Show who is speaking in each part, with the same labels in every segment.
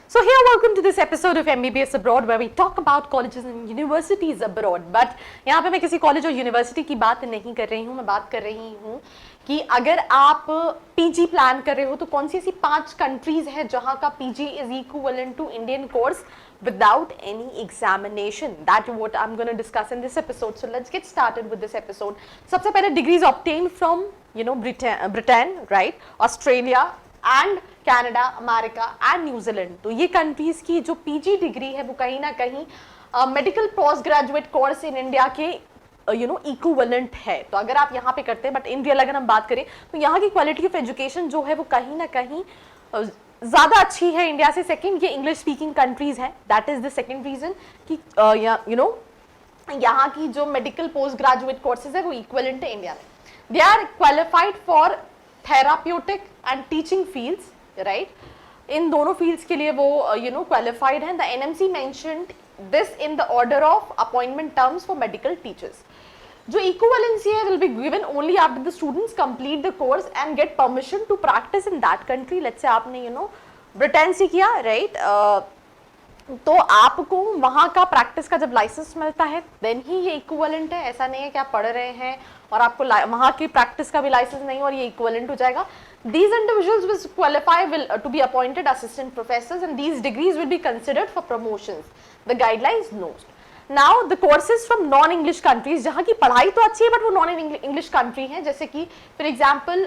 Speaker 1: So here, welcome to this episode of MBBS Abroad, where we talk about colleges and universities abroad. But यहाँ पे मैं किसी college और university की बात नहीं कर रही हूँ, मैं बात कर रही हूँ कि अगर आप पीजी प्लान कर रहे हो तो कौन सी ऐसी 5 कंट्रीज हैं जहाँ का PG is equivalent to Indian course without any examination. That is what I'm going to discuss in this episode. So let's get started with this episode. सबसे पहले degrees obtained from Britain, right, Australia and Canada, America and New Zealand. तो ये countries की जो PG degree है वो कहीं ना कहीं medical post graduate course in India के इक्विवेलेंट है. तो अगर आप यहाँ पे करते हैं, बट इन रियल अगर हम बात करें तो यहाँ की क्वालिटी ऑफ एजुकेशन जो है वो कहीं ना कहीं ज्यादा अच्छी है इंडिया से. सेकंड, ये इंग्लिश स्पीकिंग कंट्रीज है. That is the second reason कि यहाँ की जो मेडिकल पोस्ट ग्रेजुएट कोर्सेज है वो इक्विवेलेंट है इंडिया में. They are qualified for therapeutic and teaching fields, right. इन दोनों फील्ड्स के लिए वो क्वालिफाइड है. The NMC mentioned this in the order of appointment terms for medical teachers. जो इक्विवेलेंसी है will be given only after the students complete the course and get permission to practice in that country. Let's say आपने Britain से किया, right, तो आपको वहाँ का practice का जब लाइसेंस मिलता है देन ही ये इक्विवेलेंट है. ऐसा नहीं है कि आप पढ़ रहे हैं और आपको वहाँ की प्रैक्टिस का भी लाइसेंस नहीं और ये इक्विवेलेंट हो जाएगा. These individuals will qualify to be appointed assistant professors and these degrees will be considered for promotions. The guidelines note. Now the courses from non-English countries, जहाँ की पढ़ाई तो अच्छी है बट वो non-English country हैं, जैसे कि for example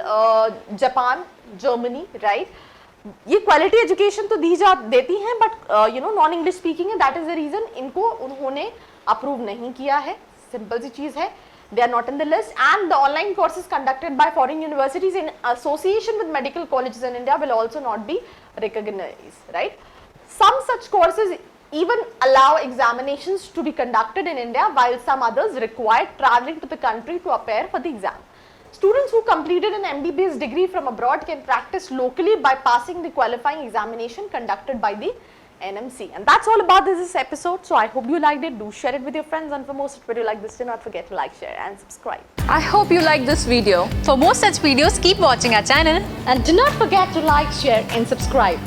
Speaker 1: Japan, Germany, right. ये क्वालिटी एजुकेशन तो देती हैं बट नॉन इंग्लिश स्पीकिंग है. दैट इज द रीजन इनको उन्होंने अप्रूव नहीं किया है. सिंपल सी चीज है. They are not in the list, and the online courses conducted by foreign universities in association with medical colleges in India will also not be recognized, right? Some such courses even allow examinations to be conducted in India, while some others require traveling to the country to appear for the exam. Students who completed an MBBS degree from abroad can practice locally by passing the qualifying examination conducted by the NMC. And that's all about this episode. So I hope you liked it. Do share it with your friends, and for more such video like this, do not forget to like, share and subscribe.
Speaker 2: I hope you liked this video. For more such videos, keep watching our channel.
Speaker 1: And do not forget to like, share and subscribe.